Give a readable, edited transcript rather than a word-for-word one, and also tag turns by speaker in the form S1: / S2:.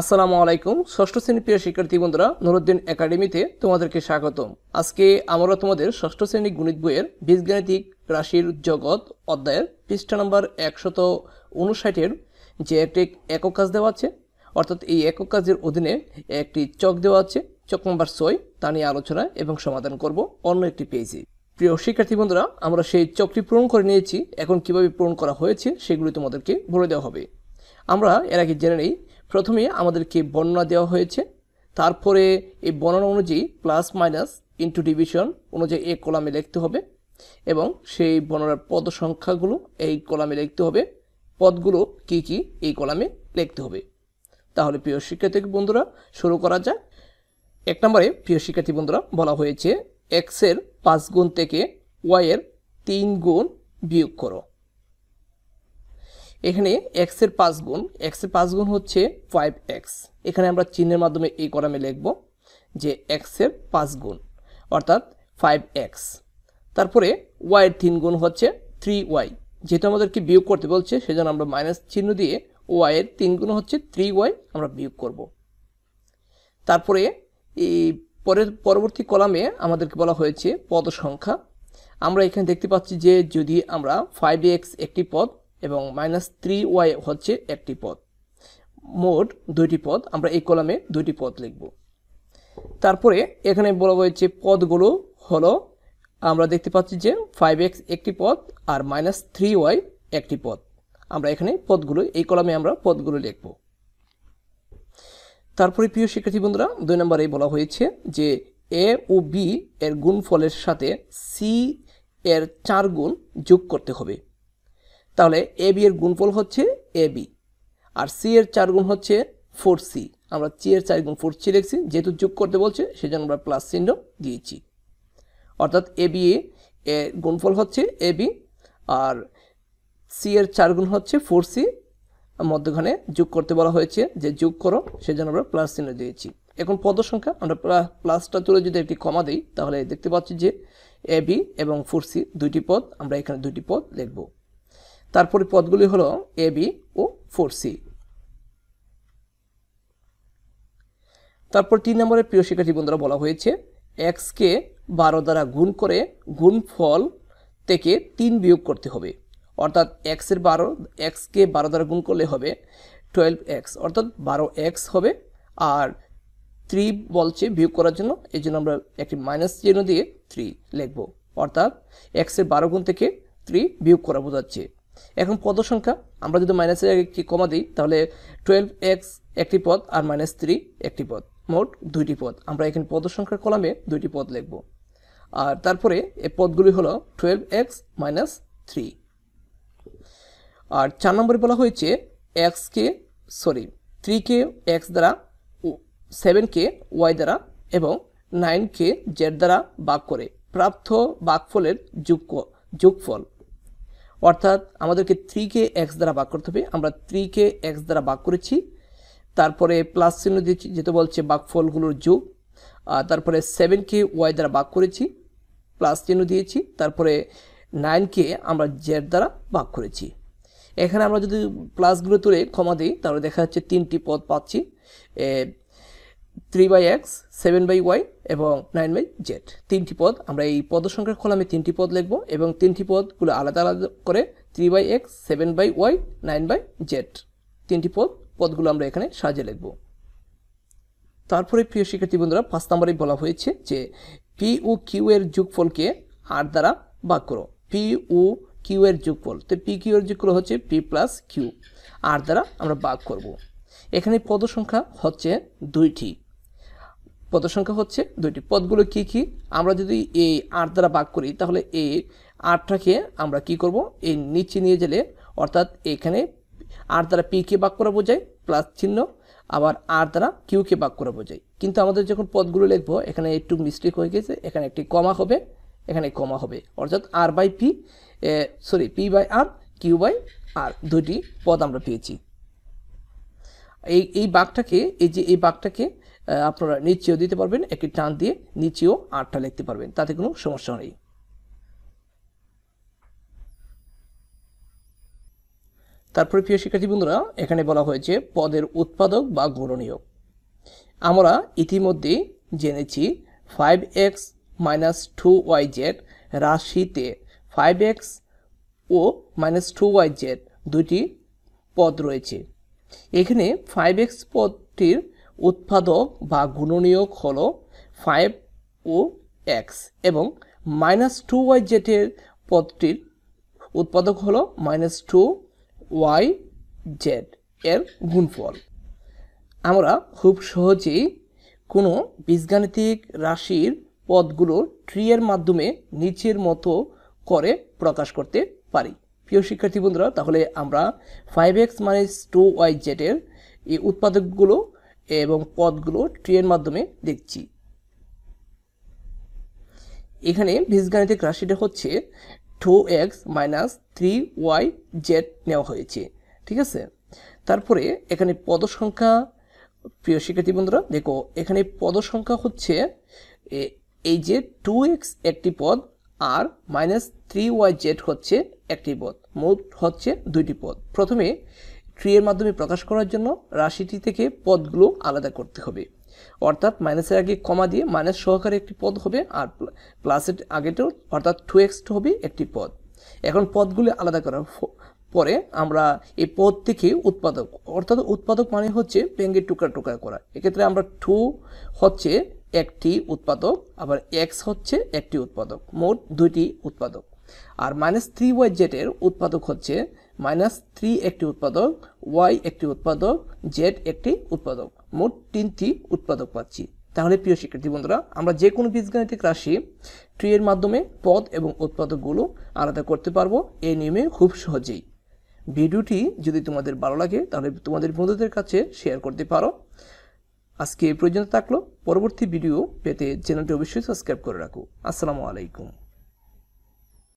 S1: আসসালামু আলাইকুম। ষষ্ঠ শ্রেণীর প্রিয় শিক্ষার্থী বন্ধুরা, নুরুদ্দিন একাডেমিতে তোমাদেরকে স্বাগতম। আজকে আমরা তোমাদের ষষ্ঠ শ্রেণী গণিত বইয়ের বীজগাণিতিক রাশির জগৎ অধ্যায়ের পৃষ্ঠা নম্বর 159-এর যে একটি একক কাজ দেওয়া আছে, অর্থাৎ এই একক কাজের অধীনে একটি চক দেওয়া আছে, চক নম্বর 6, তা নিয়ে আলোচনা এবং সমাধান করব অন্য একটি পেজে। প্রিয় শিক্ষার্থী বন্ধুরা, আমরা সেই চকটি পূরণ করে নিয়েছি। এখন কিভাবে পূরণ করা হয়েছে সেগুলি তোমাদেরকে বলে দেওয়া হবে। আমরা এর আগে জেনে নেই। প্রথমে আমাদেরকে বর্ণনা দেওয়া হয়েছে, তারপরে এই বর্ণনা অনুযায়ী প্লাস মাইনাস ইনটু ডিভিশন অনুযায়ী এই কলামে লিখতে হবে এবং সেই বর্ণনার পদ সংখ্যাগুলো এই কলামে লিখতে হবে, পদগুলো কি কি এই কলামে লিখতে হবে। তাহলে প্রিয় শিক্ষার্থী বন্ধুরা, শুরু করা যাক। 1 নম্বরে প্রিয় শিক্ষার্থী বন্ধুরা বলা হয়েছে এক্সের 5 গুণ থেকে ওয়াইয়ের 3 গুণ বিয়োগ করো। এখানে এক্সের 5 গুণ হচ্ছে 5x। এখানে আমরা চিহ্নের মাধ্যমে এই কলামে লিখব যে এক্সের 5 গুণ অর্থাৎ 5x। তারপরে ওয়াইয়ের 3 গুণ হচ্ছে 3y। যেহেতু আমাদেরকে বিয়োগ করতে বলছে সেজন্য আমরা মাইনাস চিহ্ন দিয়ে ওয়াইয়ের 3 গুণ হচ্ছে 3y আমরা বিয়োগ করব। তারপরে এই পরবর্তী কলামে আমাদেরকে বলা হয়েছে পদ সংখ্যা। আমরা এখানে দেখতে পাচ্ছি যে যদি আমরা 5x একটি পদ এবং -3y হচ্ছে একটি পদ, মোট 2টি পদ, আমরা এই কলামে 2টি পদ লিখব। তারপরে এখানে বলা হয়েছে পদগুলো হলো, আমরা দেখতে পাচ্ছি যে 5x একটি পদ আর -3y একটি পদ। আমরা এখানে পদগুলো এই কলামে আমরা পদগুলো লিখব। তারপরে প্রিয় শিক্ষার্থী বন্ধুরা 2 নম্বরে বলা হয়েছে যে a ও b এর গুণফলের সাথে c এর 4 গুণ যোগ করতে হবে। তাহলে এ বি এর গুণফল হচ্ছে এ বি আর সি এর 4 গুণ হচ্ছে 4c। আমরা সি এর 4 গুণ 4c লিখছি, যেহেতু যোগ করতে বলছে সেজন্য আমরা প্লাস চিহ্ন দিয়েছি। অর্থাৎ এ বি এর গুণফল হচ্ছে এ বি আর সি এর 4 গুণ হচ্ছে 4c। মধ্যখানে যোগ করতে বলা হয়েছে যে যোগ করো, সেজন্য আমরা প্লাস চিহ্ন দিয়েছি। এখন পদ সংখ্যা আমরা প্লাসটা তুলে যদি একটি কমা দিই তাহলে দেখতে পাচ্ছি যে এ বি এবং 4c 2টি পদ, আমরা এখানে 2টি পদ লিখব। তারপরে পদগুলি হলো এ বি ও 4c। তারপর 3 নম্বরের প্রিয় শিক্ষার্থী বন্ধুরা বলা হয়েছে x কে 12 দ্বারা গুণ করে গুণফল থেকে 3 বিয়োগ করতে হবে। অর্থাৎ x কে 12 দ্বারা গুণ করলে হবে 12x, অর্থাৎ 12x হবে। আর 3 বলছে বিয়োগ করার জন্য, এই জন্য আমরা একটি মাইনাস চিহ্ন দিয়ে 3 লিখব। অর্থাৎ x এর 12 গুণ থেকে 3 বিয়োগ করা বোঝাচ্ছে। এখন পদ সংখ্যা আমরা যদি মাইনাসের আগে একটি কমা দিই তাহলে 12x একটি পদ আর -3 একটি পদ, মোট 2টি পদ। আমরা এখানে পদ সংখ্যার কলামে 2টি পদ লিখব। আর তারপরে এই পদগুলি হলো 12x - 3। আর 4 নম্বরে বলা হয়েছে 3 কে x দ্বারা, 7 কে y দ্বারা এবং 9 কে z দ্বারা ভাগ করে প্রাপ্ত ভাগফলের যোগফল। অর্থাৎ আমাদেরকে 3 কে x দ্বারা ভাগ করতে হবে। আমরা 3 কে x দ্বারা ভাগ করেছি, তারপরে প্লাস চিহ্ন দিয়েছি যেটা বলছে ভাগফলগুলোর যোগ। তারপরে 7 কে y দ্বারা ভাগ করেছি, প্লাস চিহ্ন দিয়েছি। তারপরে 9 কে আমরা z দ্বারা ভাগ করেছি। এখানে আমরা যদি প্লাসগুলো তুলে কমা দিই তাহলে দেখা যাচ্ছে 3টি পদ পাচ্ছি, 3/x, 7/y এবং 9/z। 3টি পদ, আমরা এই পদ সংখ্যার কলামে 3টি পদ লিখব এবং 3টি পদগুলো আলাদা আলাদা করে 3/x, 7/y, 9/z 3টি পদগুলো আমরা এখানে সাজিয়ে লিখব। তারপরে প্রিয় শিক্ষার্থী বন্ধুরা 5 নম্বরে বলা হয়েছে যে পি ও কিউ এর যোগফলকে আর দ্বারা ভাগ করো। পি ও কিউ এর যোগফল, তো পি কিউ এর যোগফল হচ্ছে পি প্লাস কিউ, আর দ্বারা আমরা ভাগ করব। এখানে পদ সংখ্যা হচ্ছে 2টি। পদগুলো কি কি? আমরা যদি এই 8 দ্বারা ভাগ করি তাহলে এই 8টাকে আমরা কি করব, এই নিচে নিয়ে গেলে, অর্থাৎ এখানে 8 দ্বারা পি কে ভাগ করা বোঝায় প্লাস চিহ্ন, আবার 8 দ্বারা কিউ কে ভাগ করা বোঝায়। কিন্তু আমাদের যখন পদগুলো লিখবো এখানে একটু মিস্টেক হয়ে গেছে, এখানে একটি কমা হবে, এখানে কমা হবে, অর্থাৎ P by R, Q by R, 2টি পদ আমরা পেয়েছি। এই বাঘটাকে আপনারা নিচেও দিতে পারবেন, একটি টান দিয়ে নিচেও 8টা লিখতে পারবেন, তাতে কোনো সমস্যা নেই। তারপরে প্রিয় শিক্ষার্থী বন্ধুরা এখানে বলা হয়েছে পদের উৎপাদক বা গুণনীয়ক। আমরা ইতিমধ্যে জেনেছি 5x - 2yz রাশিতে 5x ও -2yz দুটি পদ রয়েছে। এখানে 5x পদটির উৎপাদক বা গুণনীয়ক হলো 5 ও x এবং -2yz এর পদটির উৎপাদক হলো -2yz এর গুণফল। আমরা খুব সহজেই কোনো বীজগাণিতিক রাশির পদগুলো ট্রি এর মাধ্যমে নিচের মতো করে প্রকাশ করতে পারি। প্রিয় শিক্ষার্থী বন্ধুরা, তাহলে আমরা 5x - 2yz এর এই উৎপাদকগুলো এবং পদগুলো ট্রি এর মাধ্যমে দেখছি। এখানে বীজগাণিতিক রাশিটা হচ্ছে 2x - 3yz নেওয়া হয়েছে, ঠিক আছে। তারপরে এখানে পদ সংখ্যা, প্রিয় শিক্ষার্থী বন্ধুরা দেখো, এখানে পদ সংখ্যা হচ্ছে এই যে 2x একটি পদ আর -3yz হচ্ছে একটি পদ, মোট হচ্ছে দুইটি পদ। প্রথমে ট্রি এর মাধ্যমে প্রকাশ করার জন্য রাশিটি থেকে পদগুলো আলাদা করতে হবে, অর্থাৎ মাইনাসের আগে কমা দিয়ে মাইনাস সহকারে একটি পদ হবে আর প্লাসের আগেটাও অর্থাৎ 2x হবে একটি পদ। এখন পদগুলো আলাদা করার পরে আমরা এই পদ থেকে উৎপাদক, অর্থাৎ উৎপাদক মানে হচ্ছে ভেঙে টুকরা টুকরা করা। এক্ষেত্রে আমরা 2 হচ্ছে একটি উৎপাদক, আবার x হচ্ছে একটি উৎপাদক, মোট দুইটি উৎপাদক। আর -3yz এর উৎপাদক হচ্ছে -3 একটি উৎপাদক, y একটি উৎপাদক, z একটি উৎপাদক, মোট 3টি উৎপাদক পাচ্ছি। তাহলে প্রিয় শিক্ষার্থী বন্ধুরা, আমরা যে কোনো বীজগাণিতিক রাশি ট্রি এর মাধ্যমে পদ এবং উৎপাদকগুলো আলাদা করতে পারবো এই নিয়মে খুব সহজেই। ভিডিওটি যদি তোমাদের ভালো লাগে তাহলে তোমাদের বন্ধুদের কাছে শেয়ার করতে পারো। আজকে এই পর্যন্ত থাকলো। পরবর্তী ভিডিও পেতে চ্যানেলটি অবশ্যই সাবস্ক্রাইব করে রাখো। আসসালামু আলাইকুম।